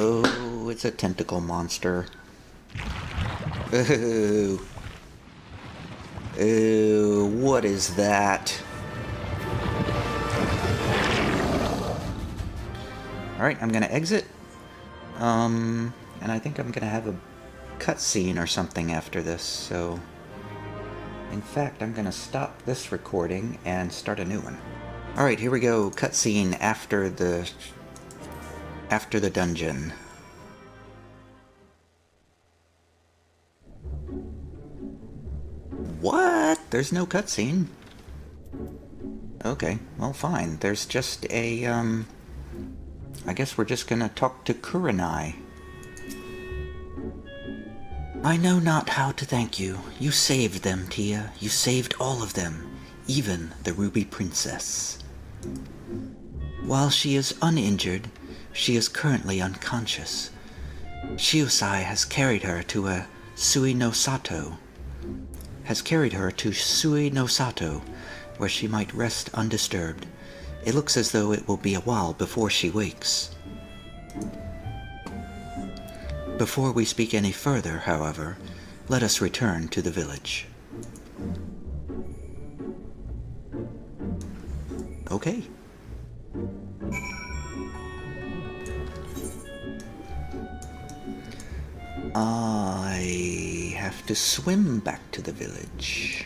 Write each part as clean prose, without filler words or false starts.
Oh, it's a tentacle monster. Ooh. Ooh, what is that? Alright, I'm gonna exit. And I think I'm gonna have a cutscene or something after this, so... In fact, I'm gonna stop this recording and start a new one. Alright, here we go. Cutscene after the dungeon. What? There's no cutscene? Okay, well fine. There's just a, I guess we're just gonna talk to Kurenai. I know not how to thank you. You saved them, Tia. You saved all of them. Even the Ruby Princess. While she is uninjured, she is currently unconscious. Shiosai has carried her to Sui no Sato, where she might rest undisturbed. It looks as though it will be a while before she wakes. Before we speak any further, however, let us return to the village. Okay. I have to swim back to the village.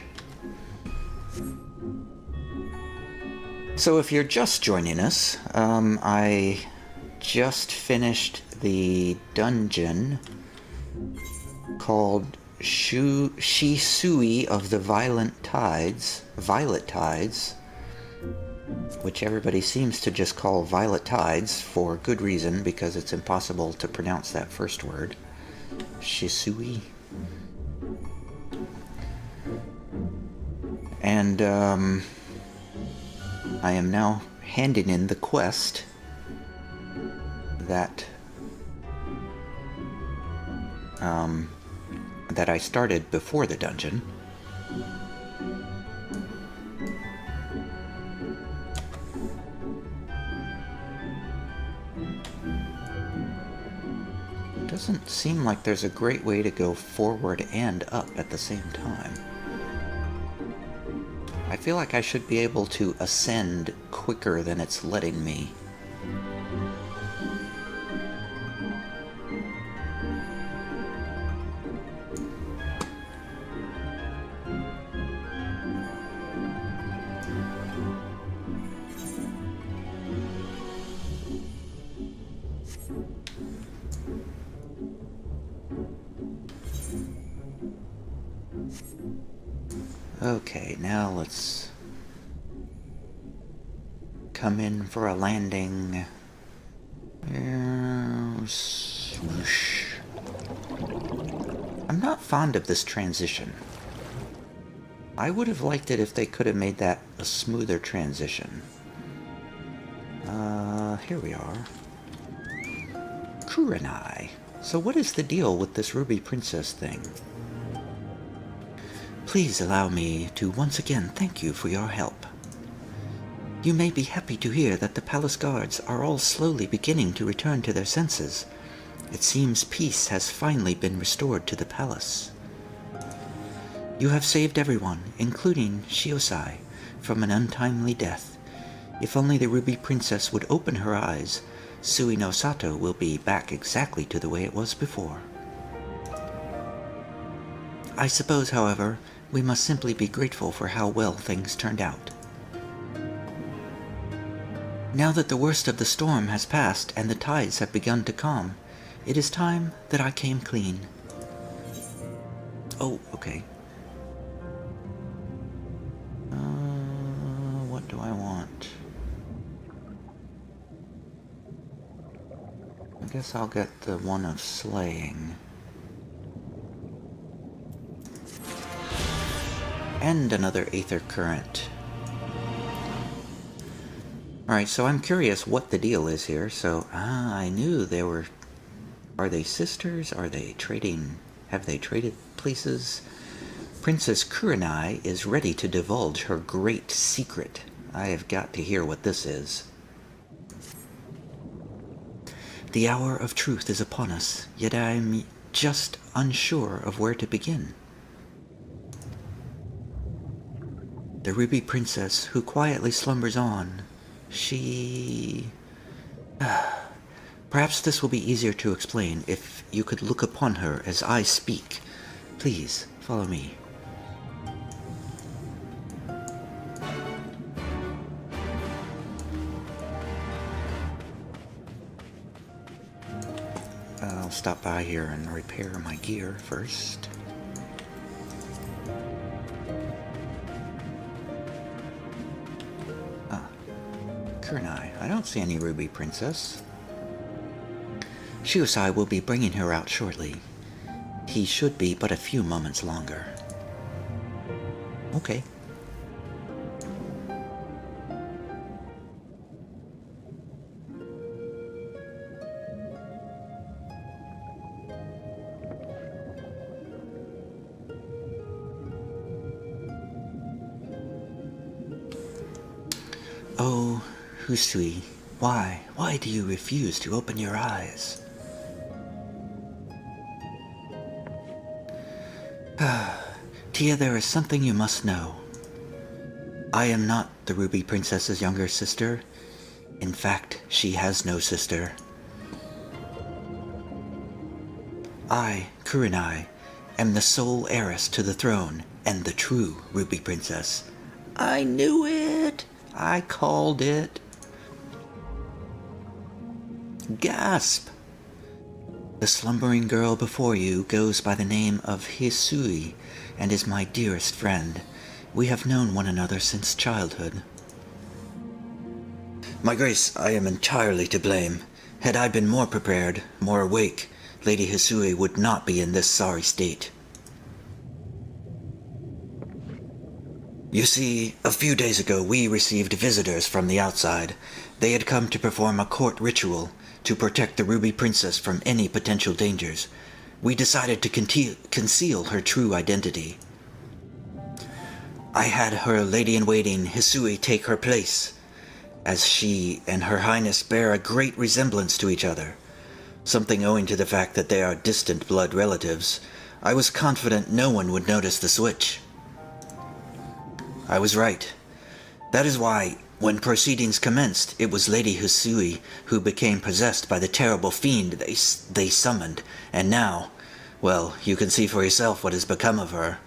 So if you're just joining us, I just finished the dungeon called Shisui of the Violet Tides, which everybody seems to just call Violet Tides for good reason, because it's impossible to pronounce that first word. Shisui. And I am now handing in the quest that I started before the dungeon. Doesn't seem like there's a great way to go forward and up at the same time. I feel like I should be able to ascend quicker than it's letting me. Okay, now let's come in for a landing. Swoosh. I'm not fond of this transition. I would have liked it if they could have made that a smoother transition. Here we are. Kurenai. So what is the deal with this Ruby Princess thing? Please allow me to once again thank you for your help. You may be happy to hear that the palace guards are all slowly beginning to return to their senses. It seems peace has finally been restored to the palace. You have saved everyone, including Shiosai, from an untimely death. If only the Ruby Princess would open her eyes, Sui no Sato will be back exactly to the way it was before. I suppose, however, we must simply be grateful for how well things turned out. Now that the worst of the storm has passed and the tides have begun to calm, it is time that I came clean. Oh, okay. What do I want? I guess I'll get the one of slaying. And another Aether Current. Alright, so I'm curious what the deal is here. So, I knew they were... Are they sisters? Are they trading... Have they traded places? Princess Kurenai is ready to divulge her great secret. I have got to hear what this is. The hour of truth is upon us, yet I am just unsure of where to begin. The Ruby Princess who quietly slumbers on, she... Perhaps this will be easier to explain if you could look upon her as I speak. Please, follow me. I'll stop by here and repair my gear first. Kurenai, I don't see any Ruby Princess. Shiosai will be bringing her out shortly. He should be but a few moments longer. Okay. Oh, Husui, why do you refuse to open your eyes? Tia, there is something you must know. I am not the Ruby Princess's younger sister. In fact, she has no sister. I, Kurenai, am the sole heiress to the throne and the true Ruby Princess. I knew it! I called it. Gasp! The slumbering girl before you goes by the name of Hisui and is my dearest friend. We have known one another since childhood. My Grace, I am entirely to blame. Had I been more prepared, more awake, Lady Hisui would not be in this sorry state. You see, a few days ago we received visitors from the outside. They had come to perform a court ritual to protect the Ruby Princess from any potential dangers. We decided to conceal her true identity. I had her lady-in-waiting, Hisui, take her place, as she and Her Highness bear a great resemblance to each other, something owing to the fact that they are distant blood relatives. I was confident no one would notice the switch. I was right. That is why, when proceedings commenced, it was Lady Hisui who became possessed by the terrible fiend they summoned, and now, well, you can see for yourself what has become of her.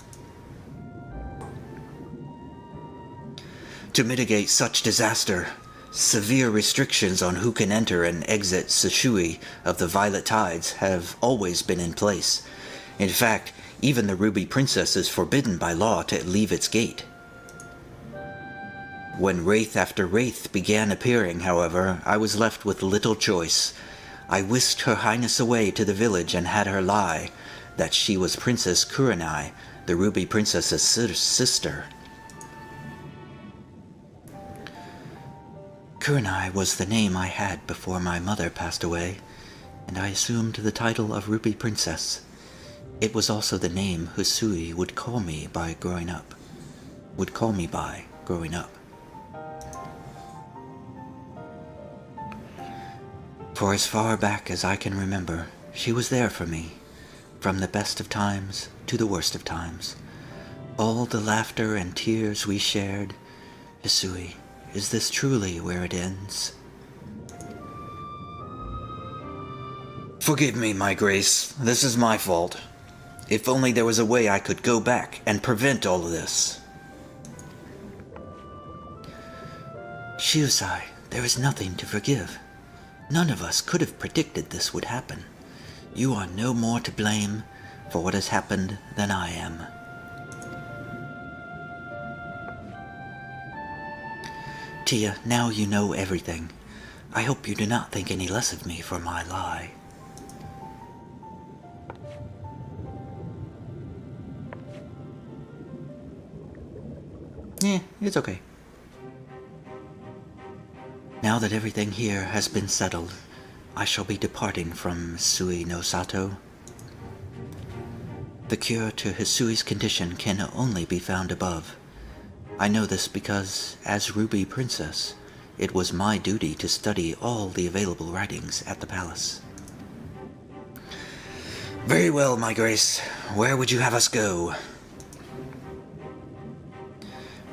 To mitigate such disaster, severe restrictions on who can enter and exit Shishui of the Violet Tides have always been in place. In fact, even the Ruby Princess is forbidden by law to leave its gate. When wraith after wraith began appearing, however, I was left with little choice. I whisked Her Highness away to the village and had her lie that she was Princess Kurenai, the Ruby Princess's sister. Kurenai was the name I had before my mother passed away, and I assumed the title of Ruby Princess. It was also the name Hisui would call me by growing up. For as far back as I can remember, she was there for me, from the best of times to the worst of times. All the laughter and tears we shared. Hisui, is this truly where it ends? Forgive me, my Grace. This is my fault. If only there was a way I could go back and prevent all of this. Shiosai, there is nothing to forgive. None of us could have predicted this would happen. You are no more to blame for what has happened than I am. Tia, now you know everything. I hope you do not think any less of me for my lie. It's okay. Now that everything here has been settled, I shall be departing from Sui no Sato. The cure to Hisui's condition can only be found above. I know this because, as Ruby Princess, it was my duty to study all the available writings at the palace. Very well, my grace. Where would you have us go?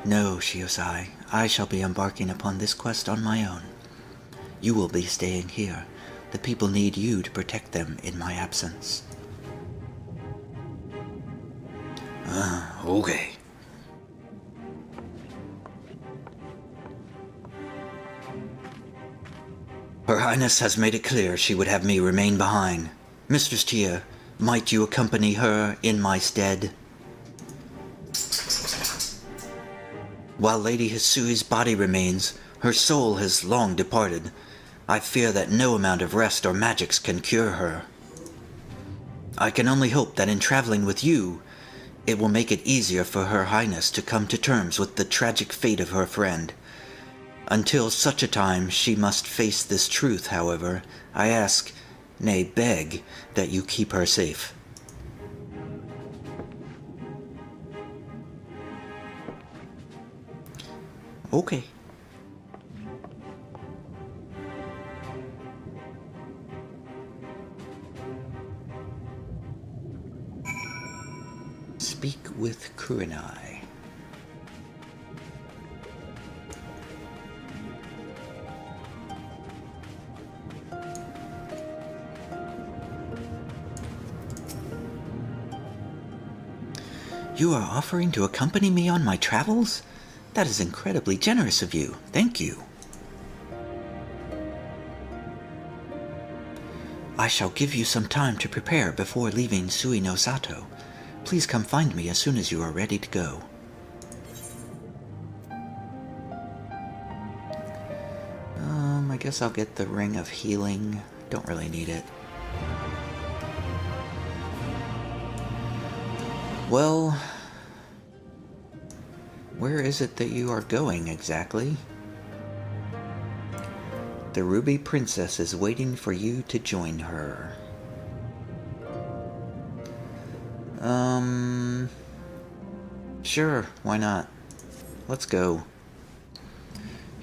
No, Shiosai. I shall be embarking upon this quest on my own. You will be staying here. The people need you to protect them in my absence. Okay. Her Highness has made it clear she would have me remain behind. Mistress Tia, might you accompany her in my stead? While Lady Hisui's body remains, her soul has long departed. I fear that no amount of rest or magics can cure her. I can only hope that in traveling with you, it will make it easier for Her Highness to come to terms with the tragic fate of her friend. Until such a time she must face this truth, however, I ask, nay beg, that you keep her safe. Okay. Speak with Kurenai. You are offering to accompany me on my travels? That is incredibly generous of you. Thank you. I shall give you some time to prepare before leaving Sui no Sato. Please come find me as soon as you are ready to go. I guess I'll get the Ring of Healing. Don't really need it. Well, where is it that you are going exactly? The Ruby Princess is waiting for you to join her. Sure, why not? Let's go.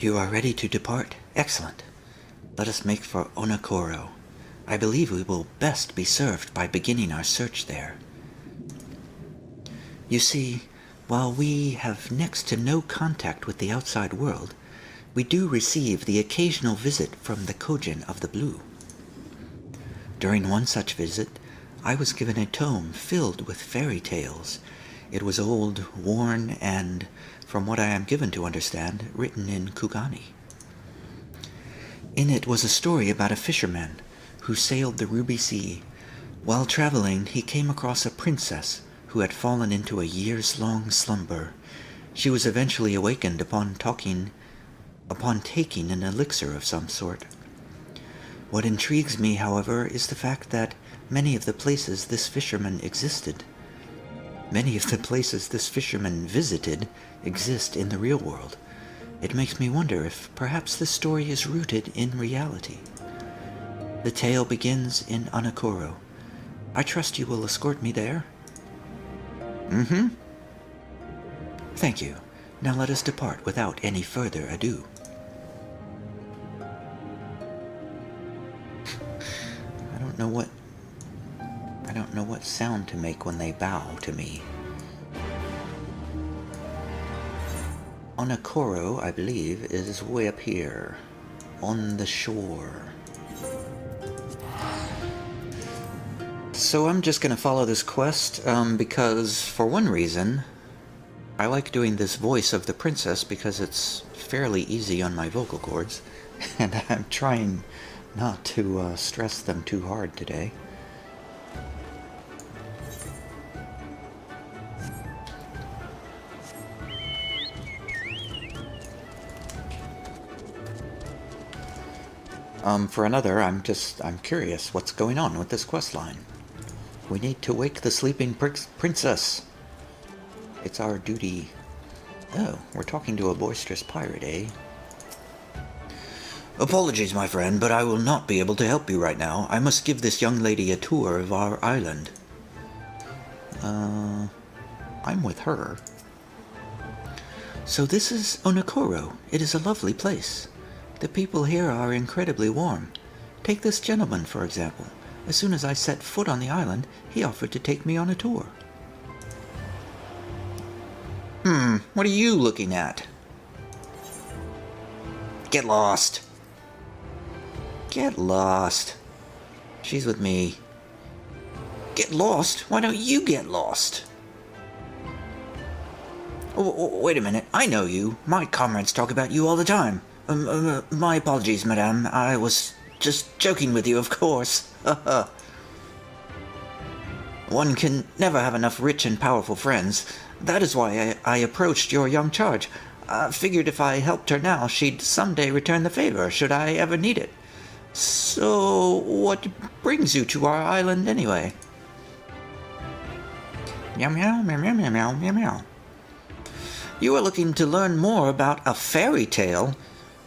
You are ready to depart? Excellent. Let us make for Onokoro. I believe we will best be served by beginning our search there. You see, while we have next to no contact with the outside world, we do receive the occasional visit from the Kojin of the Blue. During one such visit, I was given a tome filled with fairy tales. It was old, worn, and, from what I am given to understand, written in Kugani. In it was a story about a fisherman who sailed the Ruby Sea. While traveling, he came across a princess who had fallen into a years-long slumber. She was eventually awakened upon taking an elixir of some sort. What intrigues me, however, is the fact that many of the places this fisherman visited exist in the real world. It makes me wonder if perhaps this story is rooted in reality. The tale begins in Onokoro. I trust you will escort me there? Mm-hmm. Thank you. Now let us depart without any further ado. I don't know what sound to make when they bow to me. Onokoro, I believe, is way up here, on the shore. So I'm just going to follow this quest, because, for one reason, I like doing this voice of the princess because it's fairly easy on my vocal cords, and I'm trying not to stress them too hard today. For another, I'm curious what's going on with this quest line. We need to wake the sleeping princess. It's our duty. Oh, we're talking to a boisterous pirate, eh? Apologies, my friend, but I will not be able to help you right now. I must give this young lady a tour of our island. I'm with her. So this is Onokoro. It is a lovely place. The people here are incredibly warm. Take this gentleman, for example. As soon as I set foot on the island, he offered to take me on a tour. What are you looking at? Get lost. Get lost. She's with me. Get lost? Why don't you get lost? Oh, wait a minute. I know you. My comrades talk about you all the time. My apologies, madame. I was just joking with you, of course. One can never have enough rich and powerful friends. That is why I approached your young charge. I figured if I helped her now, she'd someday return the favor, should I ever need it. So, what brings you to our island anyway? Meow meow, meow meow meow meow meow meow. You are looking to learn more about a fairy tale?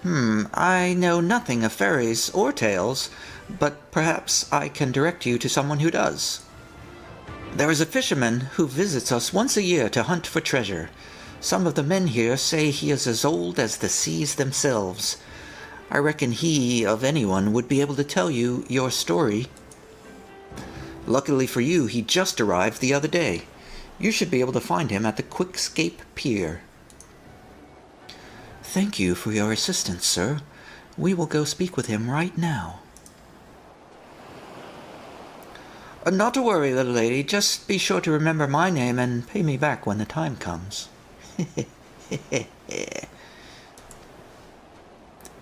I know nothing of fairies or tales, but perhaps I can direct you to someone who does. There is a fisherman who visits us once a year to hunt for treasure. Some of the men here say he is as old as the seas themselves. I reckon he, of anyone, would be able to tell you your story. Luckily for you, he just arrived the other day. You should be able to find him at the Quickscape Pier. Thank you for your assistance, sir. We will go speak with him right now. Not to worry, little lady. Just be sure to remember my name and pay me back when the time comes.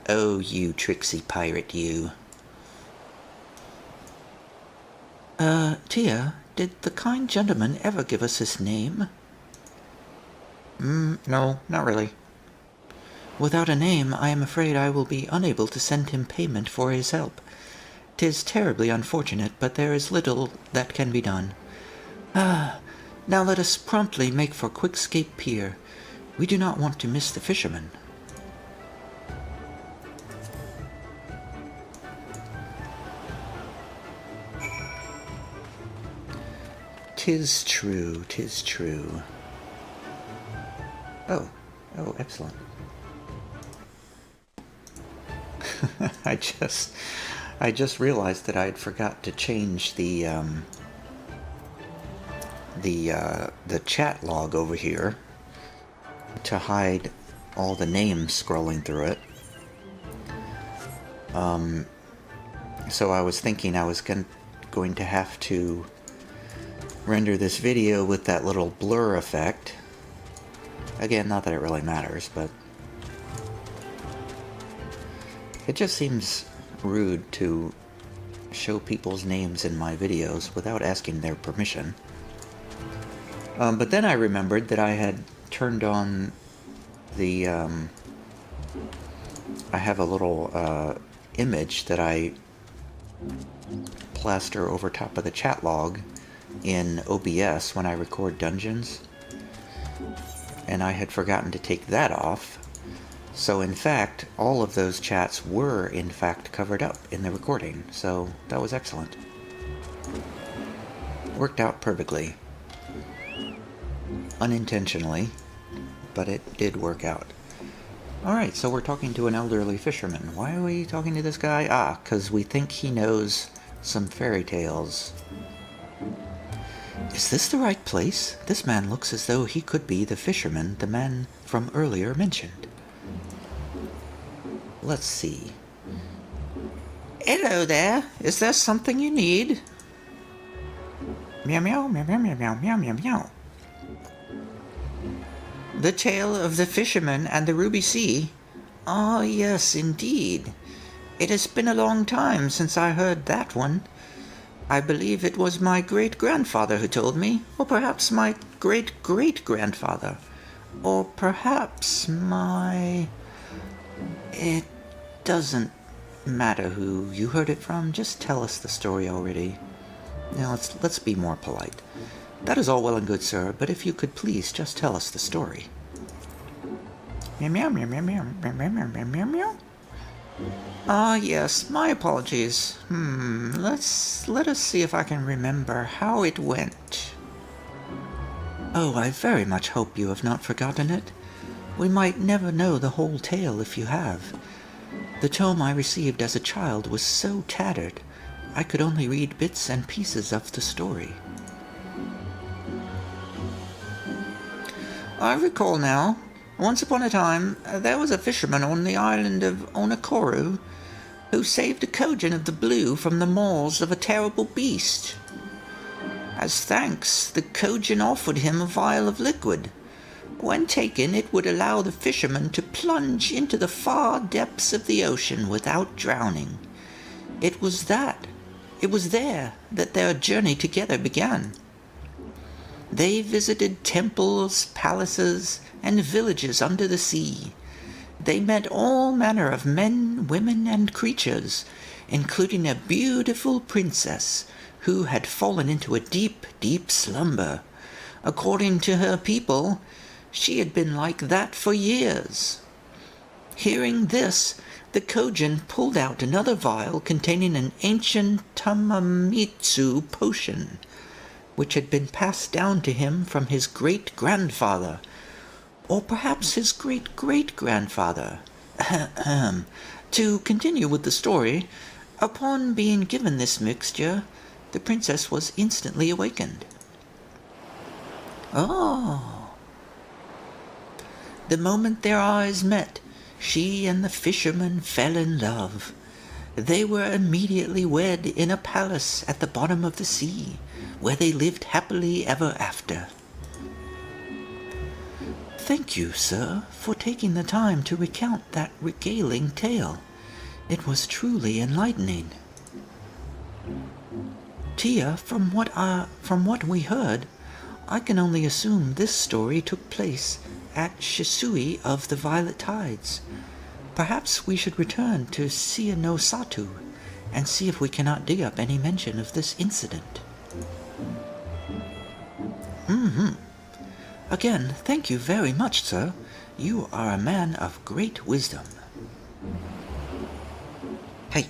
Oh, you tricksy pirate, you. Tia, did the kind gentleman ever give us his name? No, not really. Without a name, I am afraid I will be unable to send him payment for his help. 'Tis terribly unfortunate, but there is little that can be done. Now let us promptly make for Quickscape Pier. We do not want to miss the fisherman. "'Tis true, 'tis true." Oh, excellent. I just realized that I had forgot to change the chat log over here to hide all the names scrolling through it. So I was thinking I was going to have to render this video with that little blur effect. Again, not that it really matters, but it just seems rude to show people's names in my videos without asking their permission. But then I remembered that I had turned on the I have a little image that I plaster over top of the chat log in OBS when I record dungeons, and I had forgotten to take that off. So in fact, all of those chats were in fact covered up in the recording, so that was excellent. Worked out perfectly. Unintentionally, but it did work out. Alright, so we're talking to an elderly fisherman. Why are we talking to this guy? Because we think he knows some fairy tales. Is this the right place? This man looks as though he could be the fisherman the man from earlier mentioned. Let's see. Hello there. Is there something you need? Meow meow meow meow meow meow meow meow meow. The tale of the fisherman and the ruby sea? Ah, yes, indeed. It has been a long time since I heard that one. I believe it was my great-grandfather who told me, or perhaps my great-great-grandfather, or perhaps my... It doesn't matter who you heard it from, just tell us the story already. Now, let's be more polite. That is all well and good, sir, but if you could please just tell us the story. Meow meow meow meow meow meow meow meow meow meow. Ah, yes, my apologies. Let us see if I can remember how it went. Oh, I very much hope you have not forgotten it. We might never know the whole tale if you have. The tome I received as a child was so tattered, I could only read bits and pieces of the story. I recall now. Once upon a time, there was a fisherman on the island of Onakoru who saved a Kojin of the Blue from the maws of a terrible beast. As thanks, the Kojin offered him a vial of liquid. When taken, it would allow the fisherman to plunge into the far depths of the ocean without drowning. It was there that their journey together began. They visited temples, palaces, and villages under the sea. They met all manner of men, women, and creatures, including a beautiful princess who had fallen into a deep, deep slumber. According to her people, she had been like that for years. Hearing this, the Kojin pulled out another vial containing an ancient Tamamitsu potion, which had been passed down to him from his great-grandfather, or perhaps his great-great-grandfather. To continue with the story, upon being given this mixture, the princess was instantly awakened. Oh! The moment their eyes met, she and the fisherman fell in love. They were immediately wed in a palace at the bottom of the sea, where they lived happily ever after. Thank you, sir, for taking the time to recount that regaling tale. It was truly enlightening. Tia, from what we heard, I can only assume this story took place at Shisui of the Violet Tides. Perhaps we should return to Sia no Satu and see if we cannot dig up any mention of this incident. Again, thank you very much, sir. You are a man of great wisdom. Hey.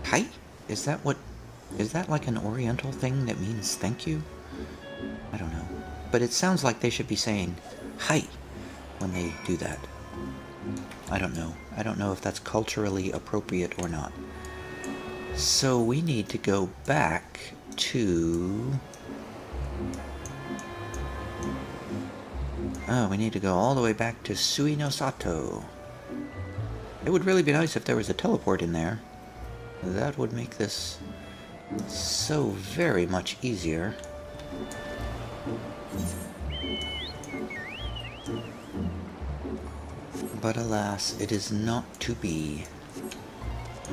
Hi? Is that like an oriental thing that means thank you? I don't know. But it sounds like they should be saying hi when they do that. I don't know. I don't know if that's culturally appropriate or not. So we need to go back to... Oh, we need to go all the way back to Sui no Sato. It would really be nice if there was a teleport in there. That would make this so very much easier. But alas, it is not to be.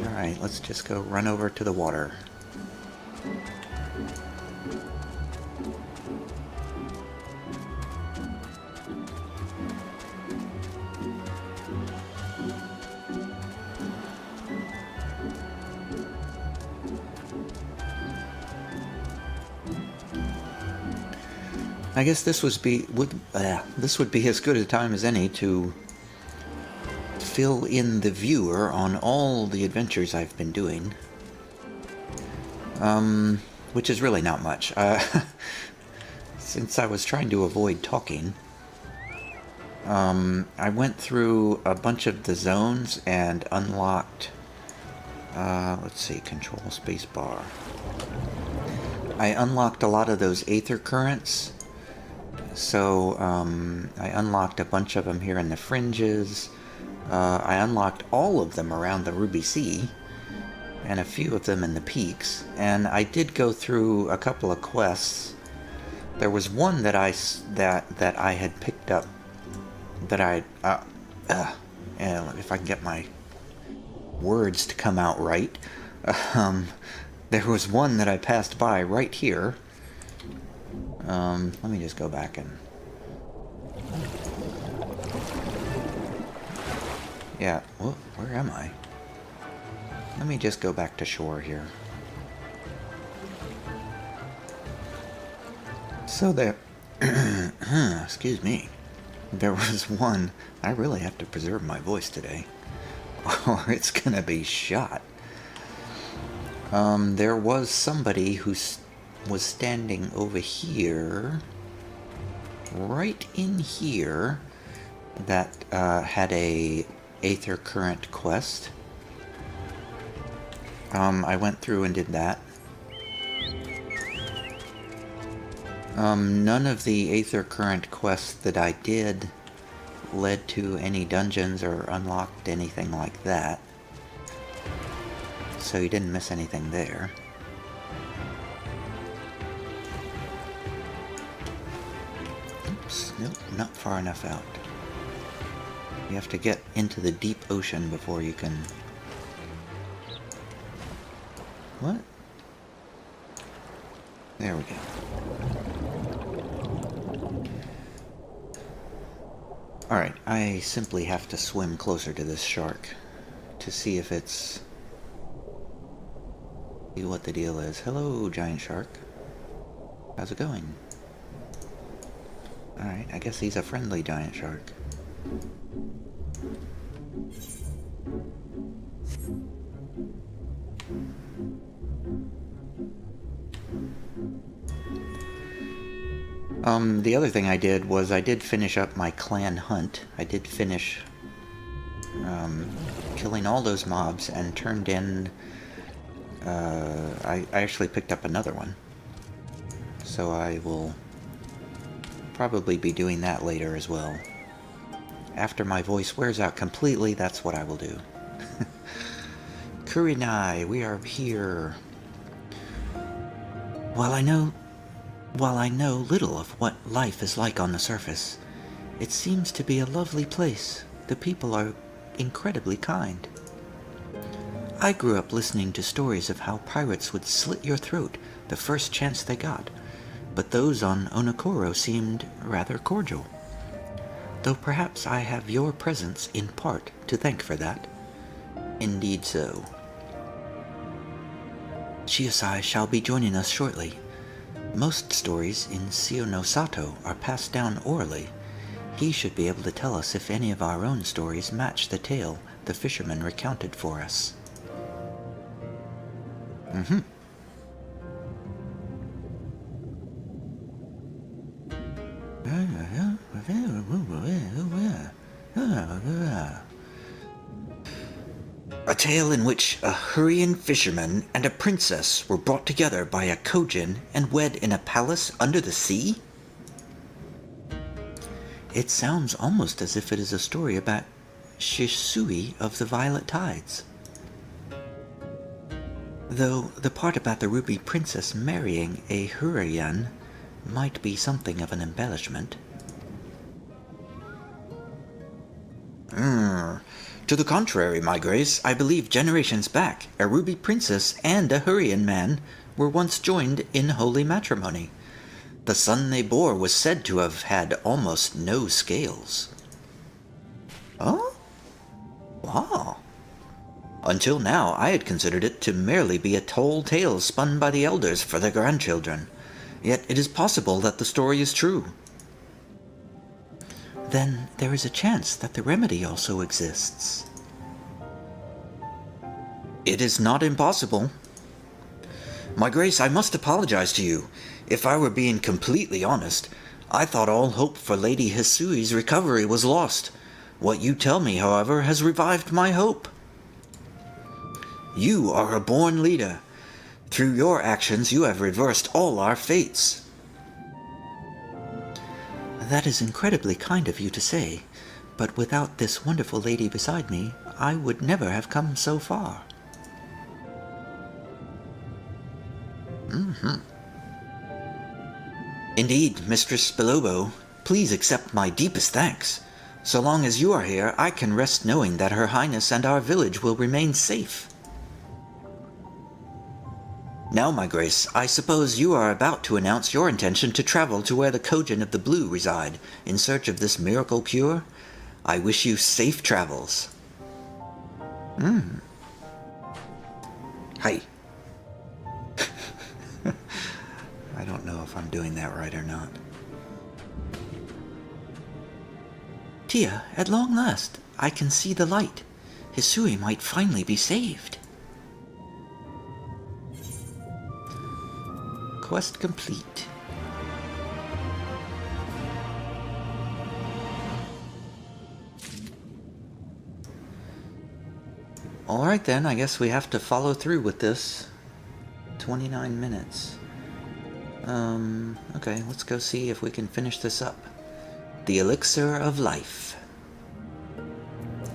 Alright, let's just go run over to the water. I guess this would be as good a time as any to fill in the viewer on all the adventures I've been doing. Which is really not much. Since I was trying to avoid talking, I went through a bunch of the zones and unlocked, let's see, control spacebar. I unlocked a lot of those aether currents. So, I unlocked a bunch of them here in the fringes. I unlocked all of them around the Ruby Sea, and a few of them in the peaks. And I did go through a couple of quests. There was one that I had picked up that if I can get my words to come out right. There was one that I passed by right here. Let me just go back and... Yeah, well, where am I? Let me just go back to shore here. So there... excuse me. There was one... I really have to preserve my voice today, or it's gonna be shot. There was somebody who was standing over here, right in here, that had a Aether Current quest. I went through and did that. None of the Aether Current quests that I did led to any dungeons or unlocked anything like that. So you didn't miss anything there. Oops, nope, not far enough out. You have to get into the deep ocean before you can... What? There we go. Alright, I simply have to swim closer to this shark to see if it's... see what the deal is. Hello, giant shark. How's it going? Alright, I guess he's a friendly giant shark. The other thing I did was I did finish up my clan hunt. I did finish killing all those mobs and turned in... I actually picked up another one. So I will probably be doing that later as well. After my voice wears out completely, that's what I will do. Kurenai, we are here. While I know little of what life is like on the surface, it seems to be a lovely place. The people are incredibly kind. I grew up listening to stories of how pirates would slit your throat the first chance they got, but those on Onokoro seemed rather cordial. Though perhaps I have your presence in part to thank for that. Indeed so. Shiosai shall be joining us shortly. Most stories in Sionosato are passed down orally. He should be able to tell us if any of our own stories match the tale the fisherman recounted for us. A tale in which a Hurrian fisherman and a princess were brought together by a Kojin and wed in a palace under the sea? It sounds almost as if it is a story about Shisui of the Violet Tides. Though the part about the Ruby Princess marrying a Hurrian might be something of an embellishment. To the contrary, my grace, I believe generations back, a Ruby Princess and a Hurrian man were once joined in holy matrimony. The son they bore was said to have had almost no scales. Oh? Wow. Until now, I had considered it to merely be a tall tale spun by the elders for their grandchildren. Yet it is possible that the story is true. Then there is a chance that the remedy also exists. It is not impossible. My grace, I must apologize to you. If I were being completely honest, I thought all hope for Lady Hisui's recovery was lost. What you tell me, however, has revived my hope. You are a born leader. Through your actions, you have reversed all our fates. That is incredibly kind of you to say, but without this wonderful lady beside me, I would never have come so far. Indeed, Mistress Belobo, please accept my deepest thanks. So long as you are here, I can rest knowing that Her Highness and our village will remain safe. Now, my grace, I suppose you are about to announce your intention to travel to where the Kojin of the Blue reside, in search of this miracle cure? I wish you safe travels. Hi. I don't know if I'm doing that right or not. Tia, at long last, I can see the light. Hisui might finally be saved. Quest complete. Alright then, I guess we have to follow through with this. 29 minutes. Okay, let's go see if we can finish this up. The Elixir of Life.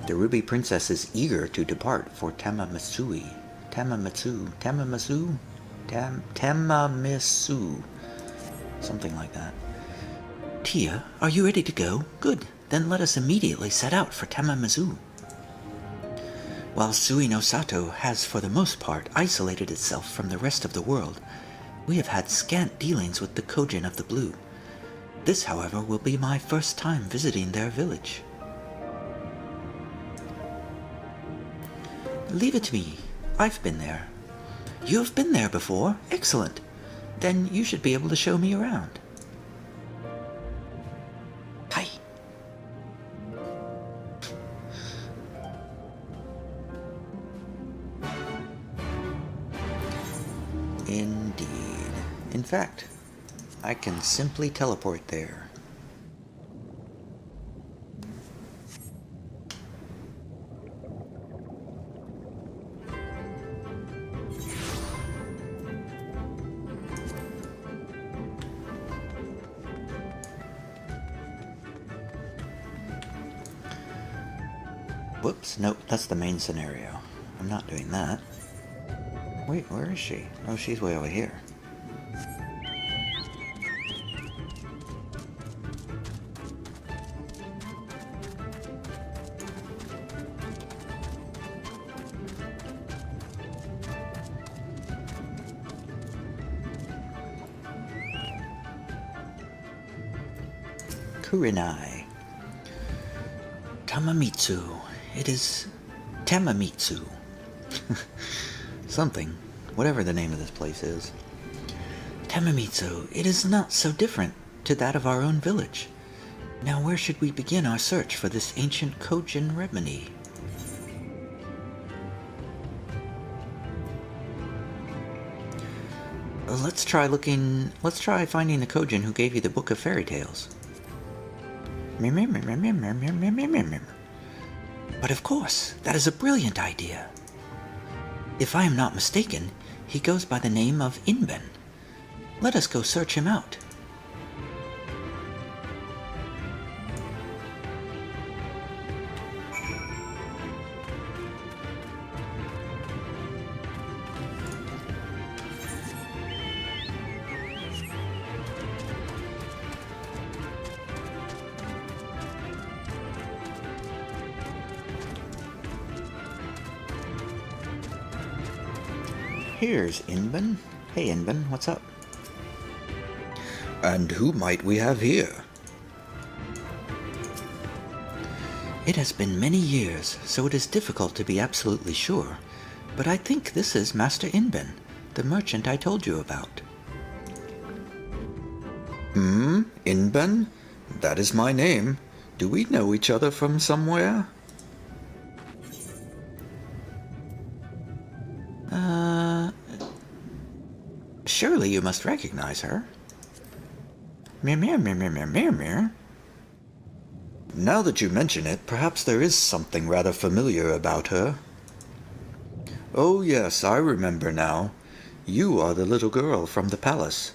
The Ruby Princess is eager to depart for Tamamisu. Something like that. Tia, are you ready to go? Good. Then let us immediately set out for Tamamisu. While Sui no Sato has for the most part isolated itself from the rest of the world, we have had scant dealings with the Kojin of the Blue. This, however, will be my first time visiting their village. Leave it to me. I've been there. You have been there before? Excellent. Then you should be able to show me around. Hi. Indeed. In fact, I can simply teleport there. Whoops, nope, that's the main scenario. I'm not doing that. Wait, where is she? Oh, she's way over here. Kurenai. Tamamitsu. It is Tamamitsu. Something. Whatever the name of this place is. Tamamitsu. It is not so different to that of our own village. Now where should we begin our search for this ancient Kojin remedy? Let's try finding the Kojin who gave you the Book of Fairy Tales. But of course, that is a brilliant idea. If I am not mistaken, he goes by the name of Inben. Let us go search him out. Here's Inben. Hey Inben, what's up? And who might we have here? It has been many years, so it is difficult to be absolutely sure. But I think this is Master Inben, the merchant I told you about. Inben? That is my name. Do we know each other from somewhere? Surely you must recognize her. Now that you mention it, perhaps there is something rather familiar about her. Oh yes, I remember now. You are the little girl from the palace.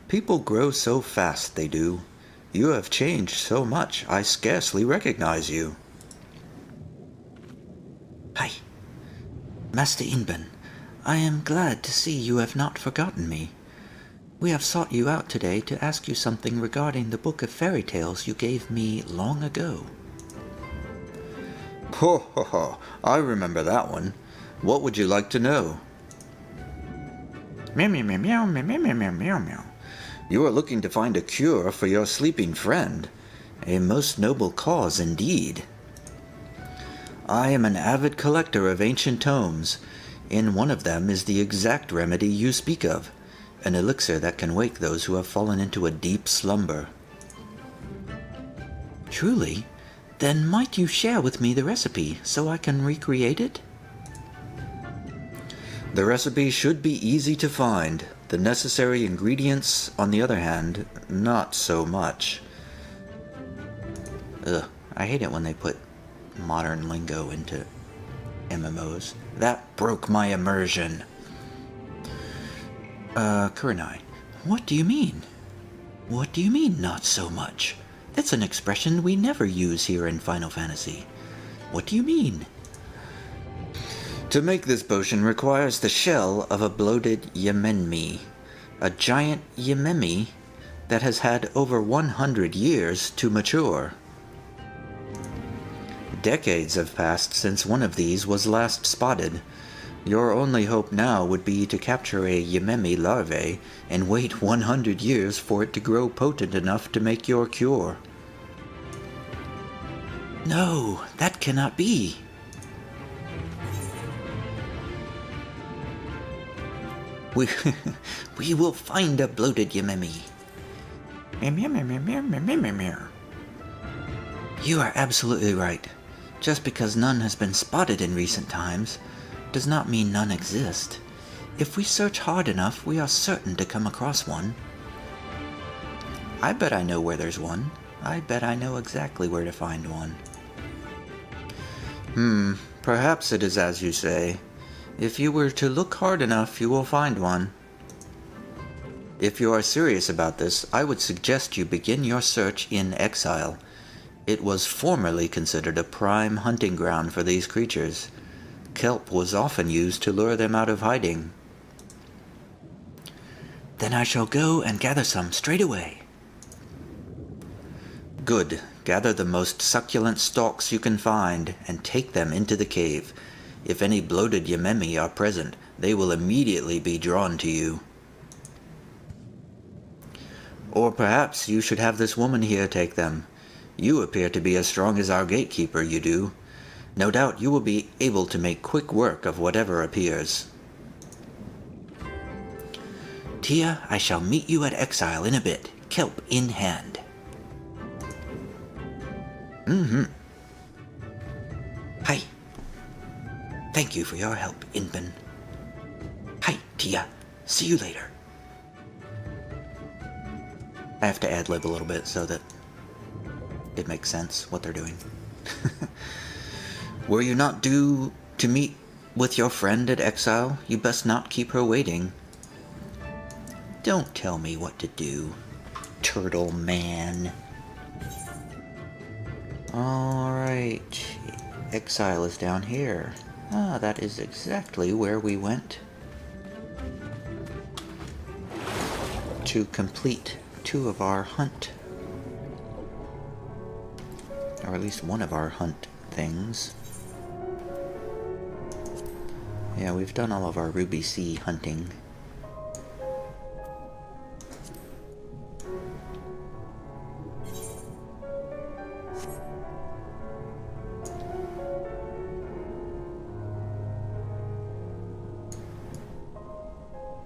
People grow so fast, they do. You have changed so much, I scarcely recognize you. Hi. Master Inben, I am glad to see you have not forgotten me. We have sought you out today to ask you something regarding the Book of Fairy Tales you gave me long ago. Ho ho ho, I remember that one. What would you like to know? Meow meow meow meow meow meow meow meow meow. You are looking to find a cure for your sleeping friend. A most noble cause indeed. I am an avid collector of ancient tomes. In one of them is the exact remedy you speak of, an elixir that can wake those who have fallen into a deep slumber. Truly? Then might you share with me the recipe so I can recreate it? The recipe should be easy to find. The necessary ingredients, on the other hand, not so much. Ugh, I hate it when they put modern lingo into MMOs. That broke my immersion. Kurenai, what do you mean? What do you mean, not so much? That's an expression we never use here in Final Fantasy. What do you mean? To make this potion requires the shell of a bloated Yememi, a giant Yememi that has had over 100 years to mature. Decades have passed since one of these was last spotted. Your only hope now would be to capture a Yememi larvae and wait 100 years for it to grow potent enough to make your cure. No, that cannot be. We will find a bloated Yememi. You are absolutely right. Just because none has been spotted in recent times does not mean none exist. If we search hard enough, we are certain to come across one. I bet I know where there's one. I bet I know exactly where to find one. Perhaps it is as you say. If you were to look hard enough, you will find one. If you are serious about this, I would suggest you begin your search in exile. It was formerly considered a prime hunting ground for these creatures. Kelp was often used to lure them out of hiding. Then I shall go and gather some straight away. Good. Gather the most succulent stalks you can find and take them into the cave. If any bloated Yememi are present, they will immediately be drawn to you. Or perhaps you should have this woman here take them. You appear to be as strong as our gatekeeper, you do. No doubt you will be able to make quick work of whatever appears. Tia, I shall meet you at Exile in a bit, kelp in hand. Hi. Thank you for your help, Inbin. Hi, Tia. See you later. I have to ad-lib a little bit so that it makes sense what they're doing. Were you not due to meet with your friend at Exile? You best not keep her waiting. Don't tell me what to do, turtle man. Alright, Exile is down here. Ah, that is exactly where we went to complete 2 of our hunt. Or at least one of our hunt things. Yeah, we've done all of our Ruby Sea hunting.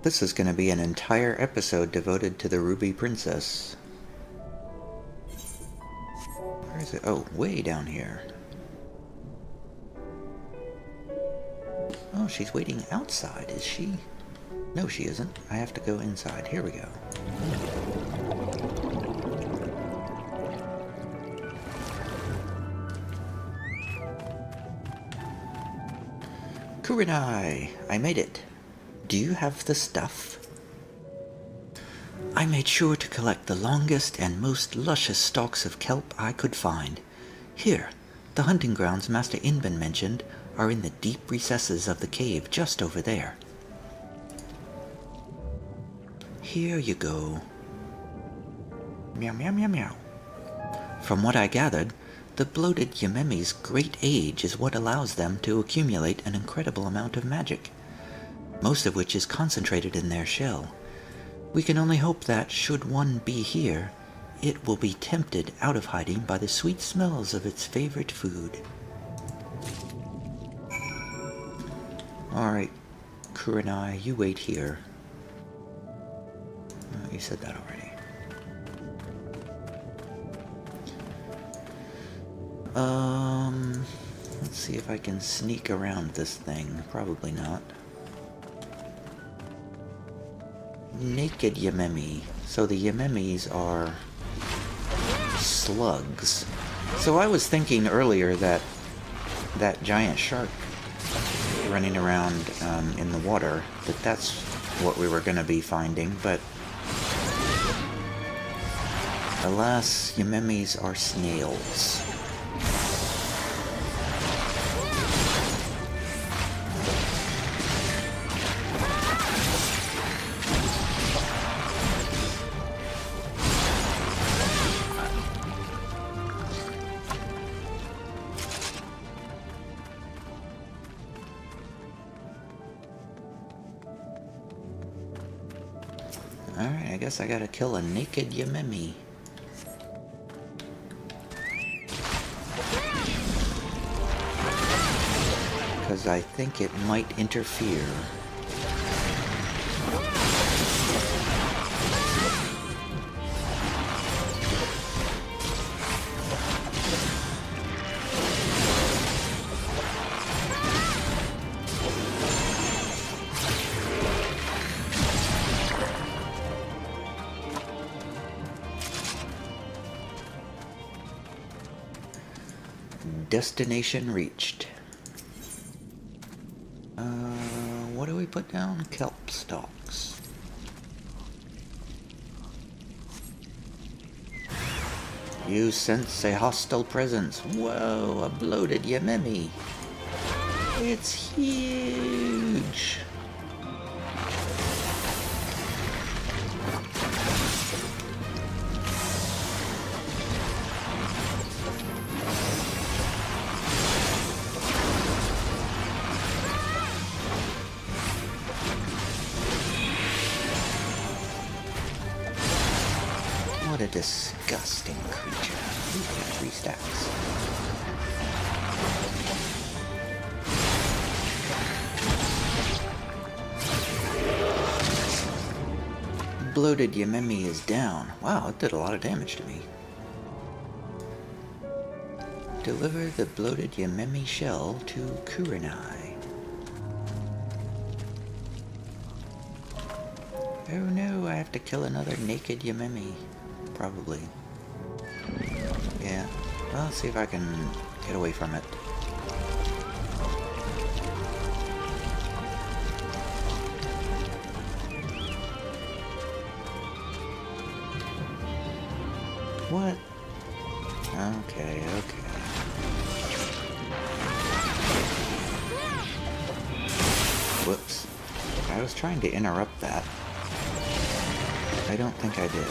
This is going to be an entire episode devoted to the Ruby Princess. Where is it? Oh, way down here. Oh, she's waiting outside, is she? No, she isn't. I have to go inside. Here we go. Kurenai! I made it. Do you have the stuff? I made sure to collect the longest and most luscious stalks of kelp I could find. Here, the hunting grounds Master Inbin mentioned are in the deep recesses of the cave just over there. Here you go. Meow, meow, meow, meow. From what I gathered, the bloated Yememi's great age is what allows them to accumulate an incredible amount of magic, most of which is concentrated in their shell. We can only hope that, should one be here, it will be tempted out of hiding by the sweet smells of its favorite food. Alright, Kurenai, you wait here. Oh, you said that already. Let's see if I can sneak around this thing. Probably not. Naked Yememi. So the Yememis are slugs. So I was thinking earlier that that giant shark running around in the water, that that's what we were going to be finding, but alas, Yamemis are snails. Alright, I guess I gotta kill a naked Yamemi. Because I think it might interfere. Destination reached. What do we put down? Kelp stalks. You sense a hostile presence. Whoa, a bloated Yamemi. It's huge. What a disgusting creature. Ooh, 3 stacks. Bloated Yamemi is down. Wow, it did a lot of damage to me. Deliver the bloated Yamemi shell to Kurenai. Oh no, I have to kill another naked Yamemi. Probably. Yeah. Well, let's see if I can get away from it. What? Okay, okay. Whoops. I was trying to interrupt that. I don't think I did.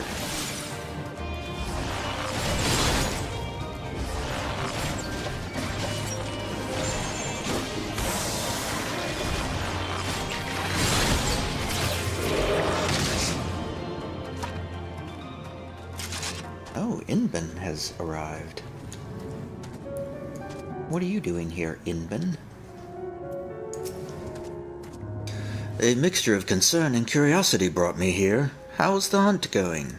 Oh, Inbin has arrived. What are you doing here, Inbin? A mixture of concern and curiosity brought me here. How's the hunt going?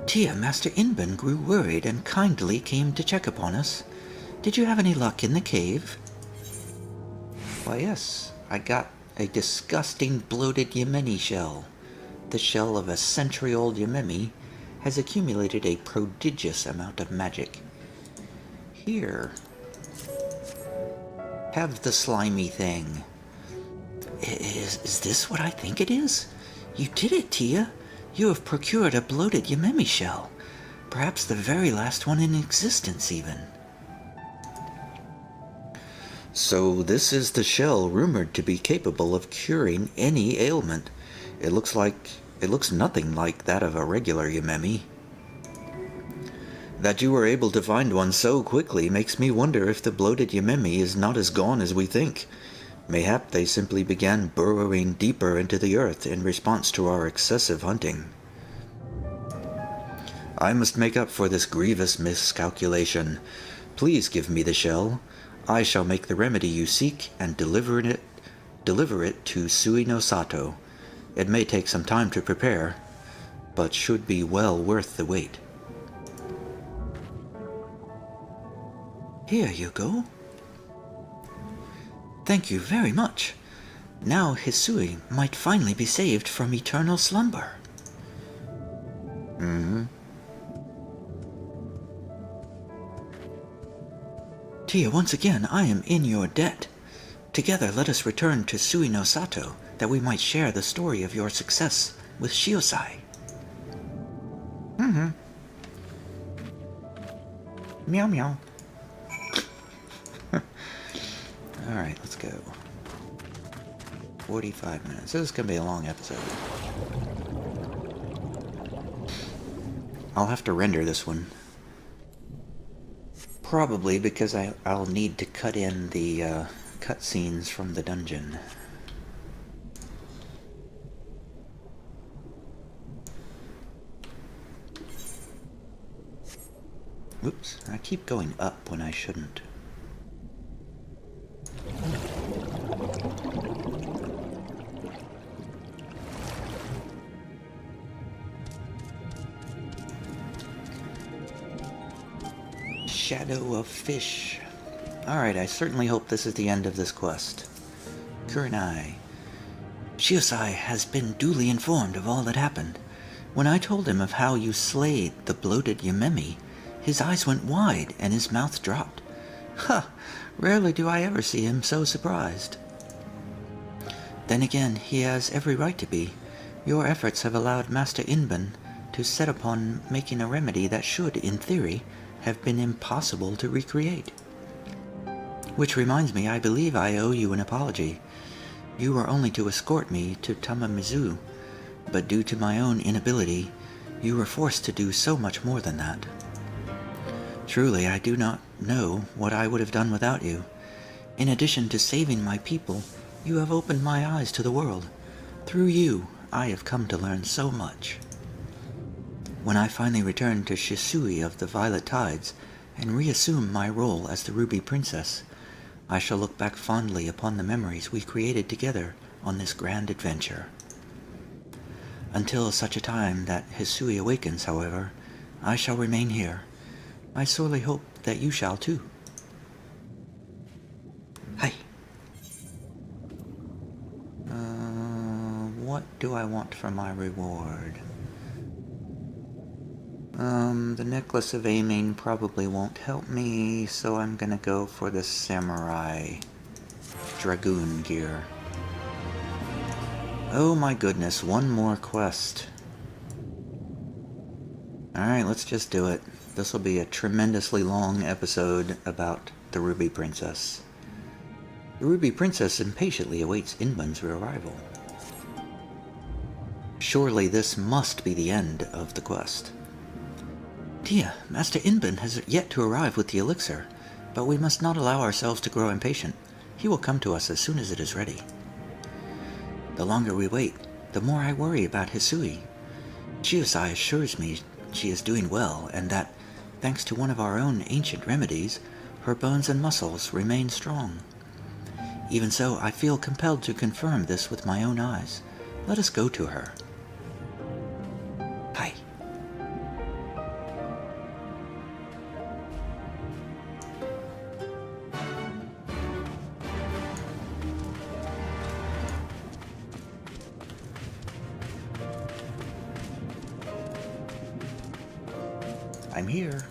Tia, Master Inbin grew worried and kindly came to check upon us. Did you have any luck in the cave? Why, yes. I got a disgusting bloated Yamemi shell. The shell of a century-old Yamemi has accumulated a prodigious amount of magic. Here. Have the slimy thing. Is this what I think it is? You did it, Tia. You have procured a bloated Yamemi shell. Perhaps the very last one in existence, even. So this is the shell rumored to be capable of curing any ailment. It looks nothing like that of a regular Yamemi. That you were able to find one so quickly makes me wonder if the bloated Yamemi is not as gone as we think. Mayhap they simply began burrowing deeper into the earth in response to our excessive hunting. I must make up for this grievous miscalculation. Please give me the shell. I shall make the remedy you seek and deliver it to Sui no Sato. It may take some time to prepare, but should be well worth the wait. Here you go. Thank you very much. Now Hisui might finally be saved from eternal slumber. Tia, once again, I am in your debt. Together, let us return to Sui no Sato, that we might share the story of your success with Shiosai. Meow meow. Alright, let's go. 45 minutes. This is going to be a long episode. I'll have to render this one. Probably because I'll need to cut in the cutscenes from the dungeon. Oops, I keep going up when I shouldn't. Shadow of Fish. Alright, I certainly hope this is the end of this quest. Kurenai. Shiosai has been duly informed of all that happened. When I told him of how you slayed the bloated Yamemi, his eyes went wide and his mouth dropped. Ha! Rarely do I ever see him so surprised. Then again, he has every right to be. Your efforts have allowed Master Inban to set upon making a remedy that should, in theory, have been impossible to recreate. Which reminds me, I believe I owe you an apology. You were only to escort me to Tamamizu, but due to my own inability, you were forced to do so much more than that. Truly, I do not know what I would have done without you. In addition to saving my people, you have opened my eyes to the world. Through you, I have come to learn so much. When I finally return to Shisui of the Violet Tides and reassume my role as the Ruby Princess, I shall look back fondly upon the memories we created together on this grand adventure. Until such a time that Hisui awakens, however, I shall remain here. I sorely hope that you shall too. Hi. What do I want for my reward? The Necklace of Aiming probably won't help me, so I'm gonna go for the Samurai Dragoon gear. Oh my goodness, one more quest. Alright, let's just do it. This will be a tremendously long episode about the Ruby Princess. The Ruby Princess impatiently awaits Inban's arrival. Surely this must be the end of the quest. Tia, Master Inban has yet to arrive with the elixir, but we must not allow ourselves to grow impatient. He will come to us as soon as it is ready. The longer we wait, the more I worry about Hisui. Shiosai assures me she is doing well, and that, thanks to one of our own ancient remedies, her bones and muscles remain strong. Even so, I feel compelled to confirm this with my own eyes. Let us go to her. Hi. I'm here.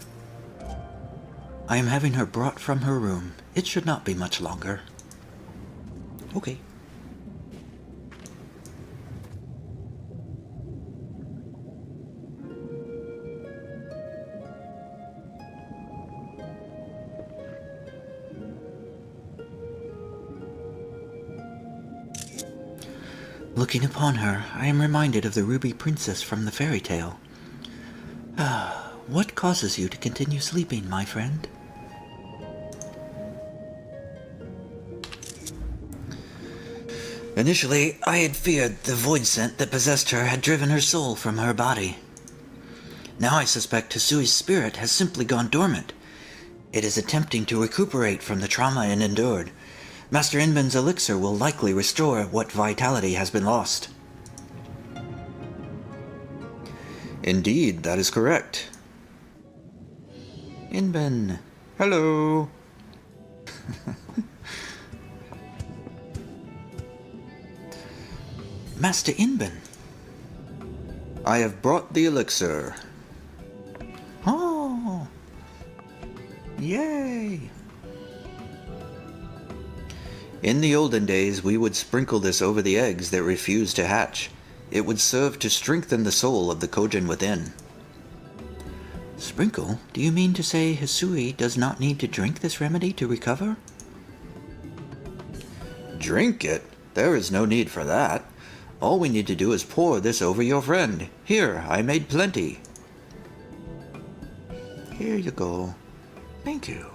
I am having her brought from her room. It should not be much longer. Okay. Looking upon her, I am reminded of the Ruby Princess from the fairy tale. What causes you to continue sleeping, my friend? Initially, I had feared the void scent that possessed her had driven her soul from her body. Now I suspect Hisui's spirit has simply gone dormant. It is attempting to recuperate from the trauma it endured. Master Inban's elixir will likely restore what vitality has been lost. Indeed, that is correct. Inban. Hello. Master Inban. I have brought the elixir. Oh. Yay. In the olden days, we would sprinkle this over the eggs that refused to hatch. It would serve to strengthen the soul of the Kojin within. Sprinkle? Do you mean to say Hisui does not need to drink this remedy to recover? Drink it? There is no need for that. All we need to do is pour this over your friend. Here, I made plenty. Here you go. Thank you.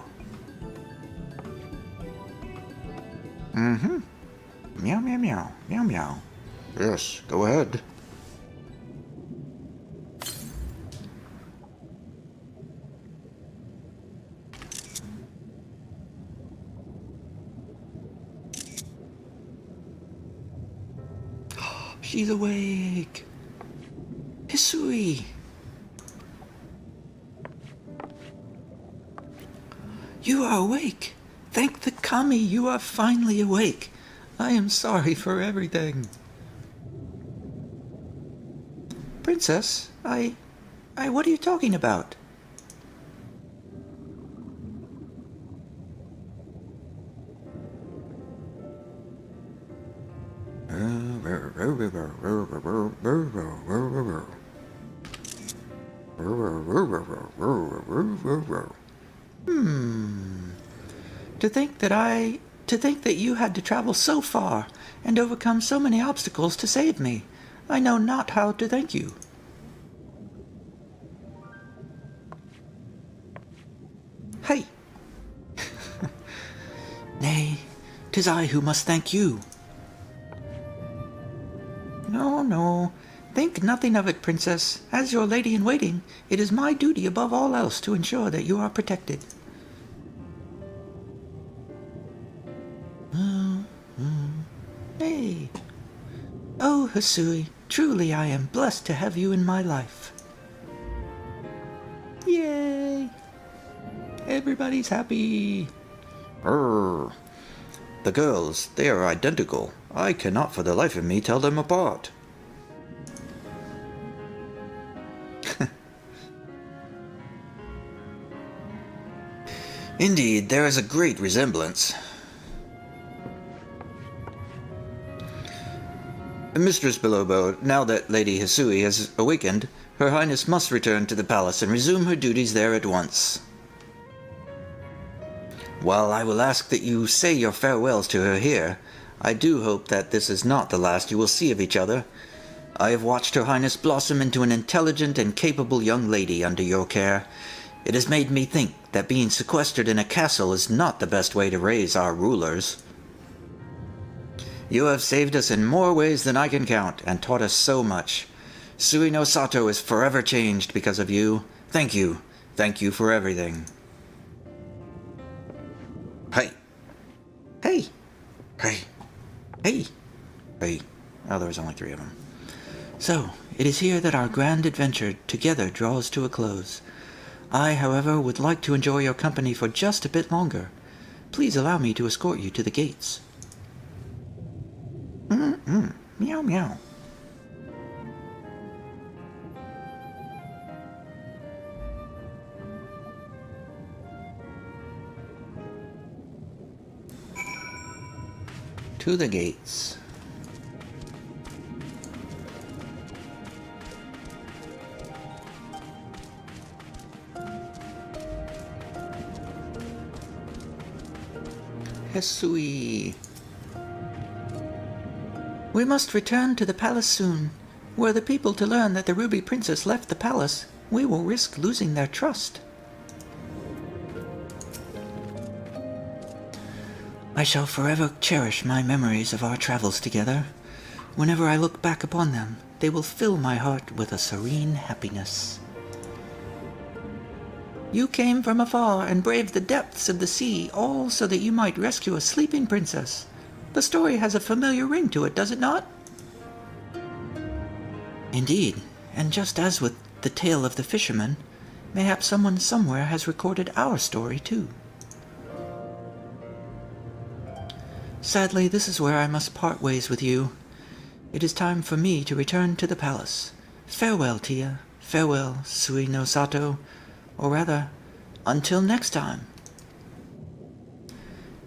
Mm-hmm. Meow, meow, meow. Meow, meow. Yes, go ahead. She's awake. Hisui. You are awake. Thank the kami, you are finally awake. I am sorry for everything. Princess, what are you talking about? To think that you had to travel so far and overcome so many obstacles to save me. I know not how to thank you. Hey! Nay, 'tis I who must thank you. No, think nothing of it, Princess. As your lady-in-waiting, it is my duty above all else to ensure that you are protected. Hey. Oh, Hisui, truly I am blessed to have you in my life. Yay! Everybody's happy. The girls, they are identical. I cannot for the life of me tell them apart. Indeed, there is a great resemblance. Mistress Bilobo, now that Lady Hisui has awakened, Her Highness must return to the palace and resume her duties there at once. While I will ask that you say your farewells to her here, I do hope that this is not the last you will see of each other. I have watched Her Highness blossom into an intelligent and capable young lady under your care. It has made me think that being sequestered in a castle is not the best way to raise our rulers. You have saved us in more ways than I can count, and taught us so much. Sui no Sato is forever changed because of you. Thank you. Thank you for everything. Hey. Hey. Hey. Hey. Hey. Oh, there was only 3 of them. So, it is here that our grand adventure together draws to a close. I, however, would like to enjoy your company for just a bit longer. Please allow me to escort you to the gates. Meow, meow. To the gates. Hisui. We must return to the palace soon. Were the people to learn that the Ruby Princess left the palace, we will risk losing their trust. I shall forever cherish my memories of our travels together. Whenever I look back upon them, they will fill my heart with a serene happiness. You came from afar and braved the depths of the sea, all so that you might rescue a sleeping princess. The story has a familiar ring to it, does it not? Indeed, and just as with the tale of the fisherman, mayhap someone somewhere has recorded our story too. Sadly, this is where I must part ways with you. It is time for me to return to the palace. Farewell, Tia. Farewell, Sui no Sato. Or rather, until next time.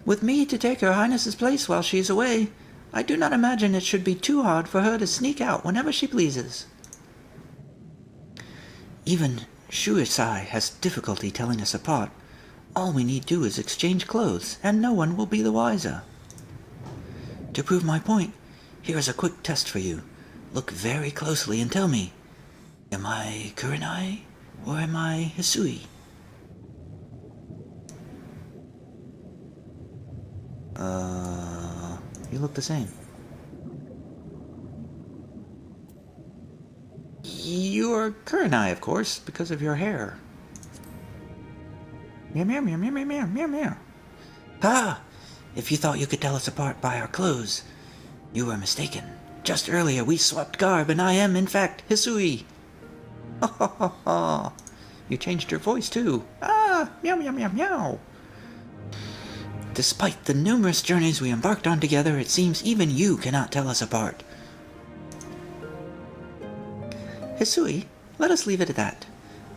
With me to take Her Highness's place while she is away, I do not imagine it should be too hard for her to sneak out whenever she pleases. Even Shuisai has difficulty telling us apart. All we need do is exchange clothes, and no one will be the wiser. To prove my point, here is a quick test for you. Look very closely and tell me, am I Kurenai or am I Hisui? You look the same. You're Kurenai, of course, because of your hair. Meow, meow, meow, meow, meow, meow, meow. Ah! If you thought you could tell us apart by our clothes, you were mistaken. Just earlier we swapped garb, and I am, in fact, Hisui. Ha ha ha ha! You changed your voice, too. Ah! Meow, meow, meow, meow! Despite the numerous journeys we embarked on together, it seems even you cannot tell us apart. Hisui, let us leave it at that.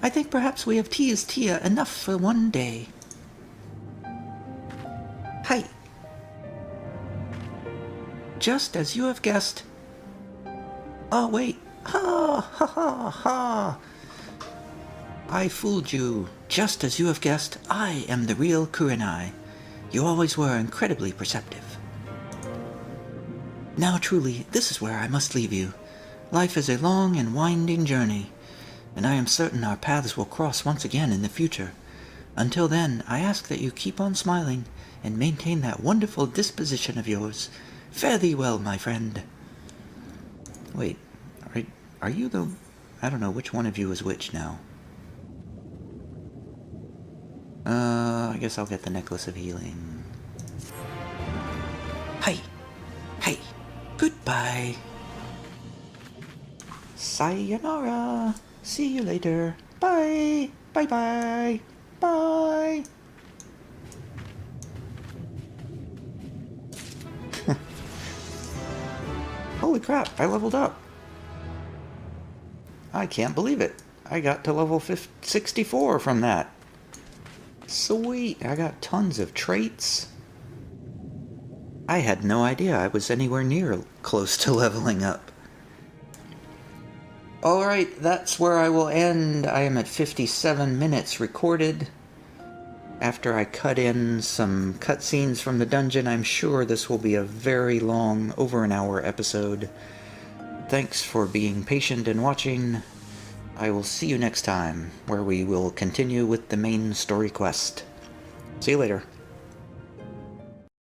I think perhaps we have teased Tia enough for one day. Hi. Just as you have guessed... Oh, wait. Ha, ha, ha, ha. I fooled you. Just as you have guessed, I am the real Kurenai. You always were incredibly perceptive. Now truly, this is where I must leave you. Life is a long and winding journey, and I am certain our paths will cross once again in the future. Until then, I ask that you keep on smiling and maintain that wonderful disposition of yours. Fare thee well, my friend. Wait, are you the... I don't know which one of you is which now. I guess I'll get the Necklace of Healing. Hey! Hey! Goodbye! Sayonara! See you later! Bye! Bye-bye! Bye! Holy crap, I leveled up! I can't believe it. I got to level 64 from that. Sweet, I got tons of traits. I had no idea I was anywhere near close to leveling up. Alright, that's where I will end. I am at 57 minutes recorded. After I cut in some cutscenes from the dungeon, I'm sure this will be a very long, over an hour episode. Thanks for being patient and watching. I will see you next time, where we will continue with the main story quest. See you later.